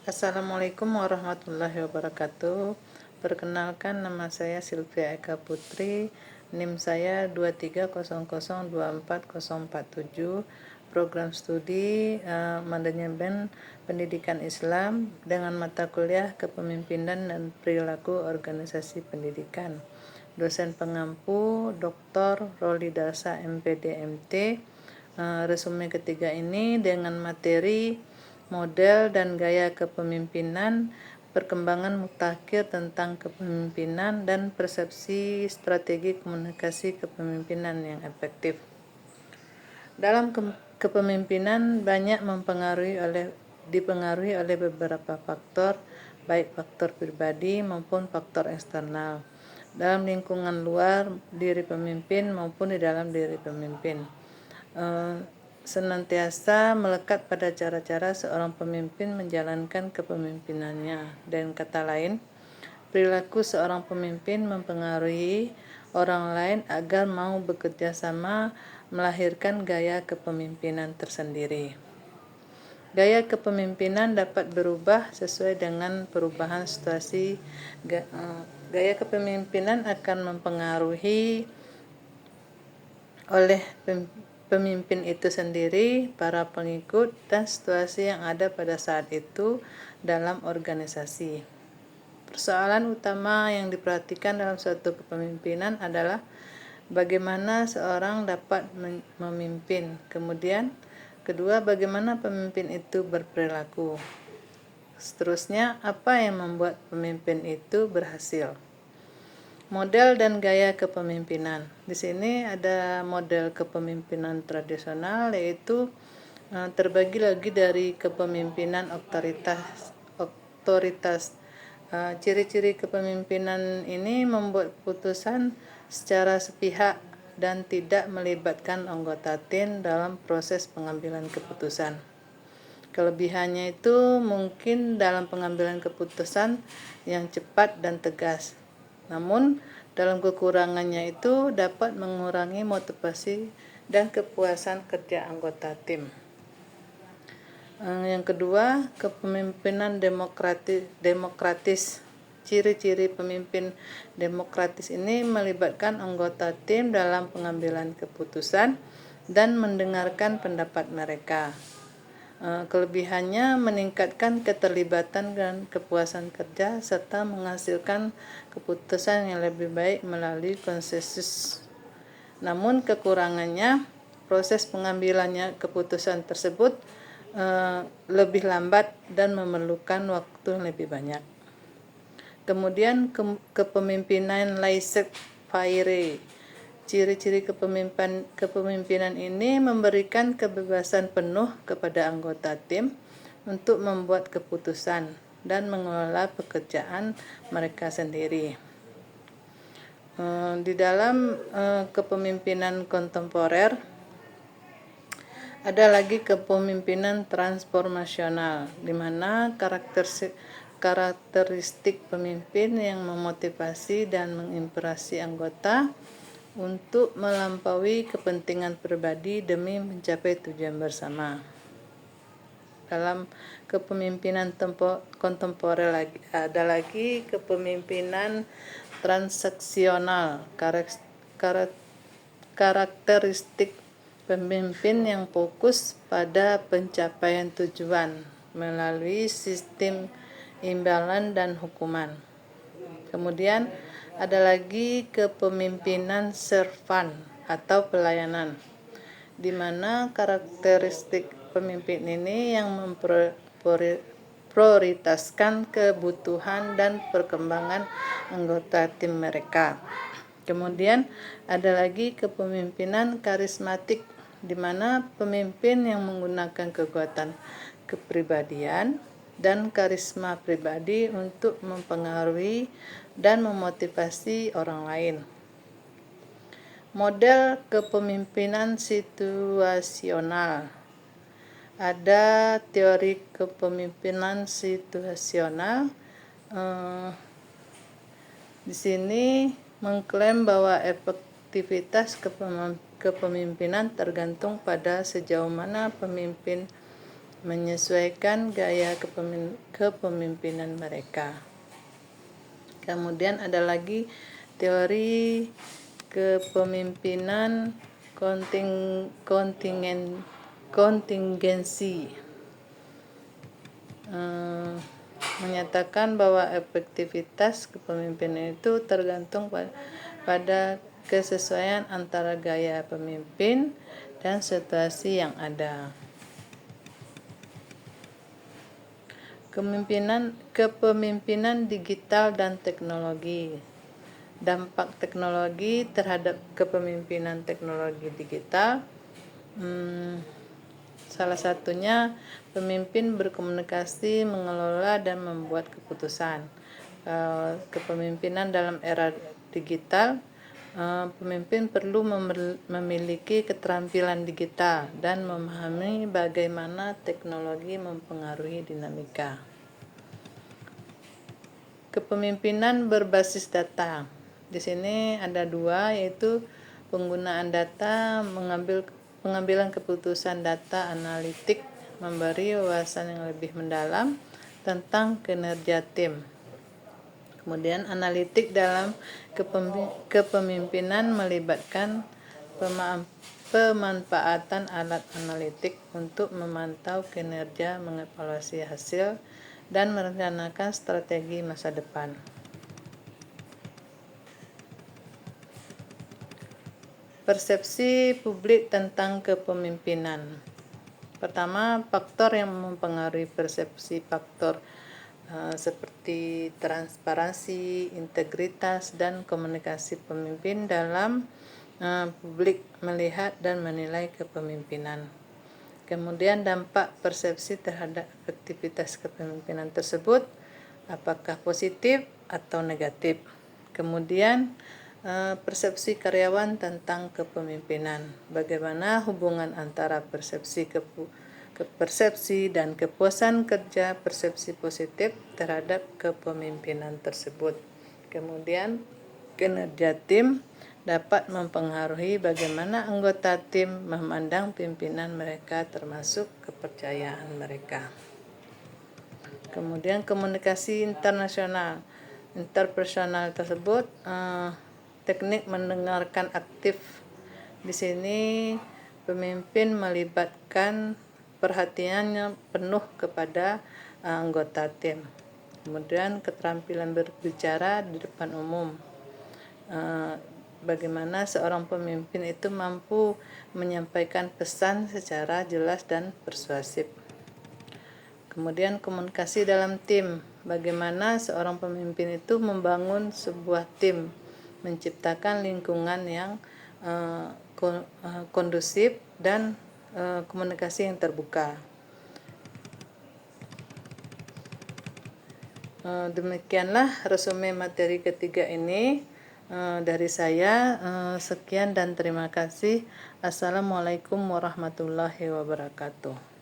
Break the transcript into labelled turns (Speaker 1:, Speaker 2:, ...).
Speaker 1: Assalamualaikum warahmatullahi wabarakatuh. Perkenalkan, nama saya Sylvia Eka Putri. NIM saya 2300240047. Program studi manajemen pendidikan Islam dengan mata kuliah kepemimpinan dan perilaku organisasi pendidikan. Dosen pengampu Dr. Roli Darsa MPD MT. Resume ketiga ini dengan materi model dan gaya kepemimpinan, perkembangan mutakhir tentang kepemimpinan, dan persepsi strategi komunikasi kepemimpinan yang efektif. Dalam kepemimpinan banyak dipengaruhi oleh beberapa faktor, baik faktor pribadi maupun faktor eksternal, dalam lingkungan luar diri pemimpin maupun di dalam diri pemimpin. Senantiasa melekat pada cara-cara seorang pemimpin menjalankan kepemimpinannya. Dan kata lain, perilaku seorang pemimpin mempengaruhi orang lain agar mau bekerja sama melahirkan gaya kepemimpinan tersendiri. Gaya kepemimpinan dapat berubah sesuai dengan perubahan situasi. Gaya kepemimpinan akan mempengaruhi oleh pemimpin itu sendiri, para pengikut, dan situasi yang ada pada saat itu dalam organisasi. Persoalan utama yang diperhatikan dalam suatu kepemimpinan adalah bagaimana seorang dapat memimpin. Kemudian, kedua, bagaimana pemimpin itu berperilaku. Seterusnya, apa yang membuat pemimpin itu berhasil. Model dan gaya kepemimpinan. Di sini ada model kepemimpinan tradisional, yaitu terbagi lagi dari kepemimpinan otoritas. Ciri-ciri kepemimpinan ini membuat keputusan secara sepihak dan tidak melibatkan anggota tim dalam proses pengambilan keputusan. Kelebihannya itu mungkin dalam pengambilan keputusan yang cepat dan tegas. Namun, dalam kekurangannya itu dapat mengurangi motivasi dan kepuasan kerja anggota tim. Yang kedua, kepemimpinan demokratis. Ciri-ciri pemimpin demokratis ini melibatkan anggota tim dalam pengambilan keputusan dan mendengarkan pendapat mereka. Kelebihannya meningkatkan keterlibatan dan kepuasan kerja serta menghasilkan keputusan yang lebih baik melalui konsensus. Namun kekurangannya, proses pengambilannya keputusan tersebut lebih lambat dan memerlukan waktu lebih banyak. Kemudian kepemimpinan laissez-faire. Ciri-ciri kepemimpinan ini memberikan kebebasan penuh kepada anggota tim untuk membuat keputusan dan mengelola pekerjaan mereka sendiri. Di dalam kepemimpinan kontemporer ada lagi kepemimpinan transformasional, di mana karakteristik pemimpin yang memotivasi dan menginspirasi anggota untuk melampaui kepentingan pribadi demi mencapai tujuan bersama. Dalam kepemimpinan kontemporer ada lagi kepemimpinan transaksional. Karakteristik pemimpin yang fokus pada pencapaian tujuan melalui sistem imbalan dan hukuman. Kemudian ada lagi kepemimpinan servan atau pelayanan, di mana karakteristik pemimpin ini yang memprioritaskan kebutuhan dan perkembangan anggota tim mereka. Kemudian ada lagi kepemimpinan karismatik, di mana pemimpin yang menggunakan kekuatan kepribadian dan karisma pribadi untuk mempengaruhi dan memotivasi orang lain. Model kepemimpinan situasional. Ada teori kepemimpinan situasional. Di sini mengklaim bahwa efektivitas kepemimpinan tergantung pada sejauh mana pemimpin menyesuaikan gaya kepemimpinan mereka. Kemudian ada lagi teori kepemimpinan kontingensi, menyatakan bahwa efektivitas kepemimpinan itu tergantung pada kesesuaian antara gaya pemimpin dan situasi yang ada. Kepemimpinan digital dan teknologi. Dampak teknologi terhadap kepemimpinan teknologi digital, salah satunya pemimpin berkomunikasi, mengelola, dan membuat keputusan. Kepemimpinan dalam era digital, pemimpin perlu memiliki keterampilan digital dan memahami bagaimana teknologi mempengaruhi dinamika. Kepemimpinan berbasis data. Di sini ada dua, yaitu penggunaan data, pengambilan keputusan data analitik, memberi wawasan yang lebih mendalam tentang kinerja tim. Kemudian analitik dalam kepemimpinan melibatkan pemanfaatan alat analitik untuk memantau kinerja, mengevaluasi hasil, dan merencanakan strategi masa depan. Persepsi publik tentang kepemimpinan. Pertama, faktor yang mempengaruhi persepsi faktor seperti transparansi, integritas, dan komunikasi pemimpin dalam publik melihat dan menilai kepemimpinan. Kemudian dampak persepsi terhadap efektivitas kepemimpinan tersebut, apakah positif atau negatif. Kemudian persepsi karyawan tentang kepemimpinan, bagaimana hubungan antara persepsi dan kepuasan kerja, persepsi positif terhadap kepemimpinan tersebut. Kemudian kinerja tim dapat mempengaruhi bagaimana anggota tim memandang pimpinan mereka, termasuk kepercayaan mereka. Kemudian komunikasi interpersonal tersebut, teknik mendengarkan aktif. Di sini pemimpin melibatkan perhatiannya penuh kepada anggota tim. Kemudian keterampilan berbicara di depan umum, bagaimana seorang pemimpin itu mampu menyampaikan pesan secara jelas dan persuasif. Kemudian komunikasi dalam tim, bagaimana seorang pemimpin itu membangun sebuah tim, menciptakan lingkungan yang kondusif dan komunikasi yang terbuka. Demikianlah resume materi ketiga ini dari saya. Sekian dan terima kasih. Assalamualaikum warahmatullahi wabarakatuh.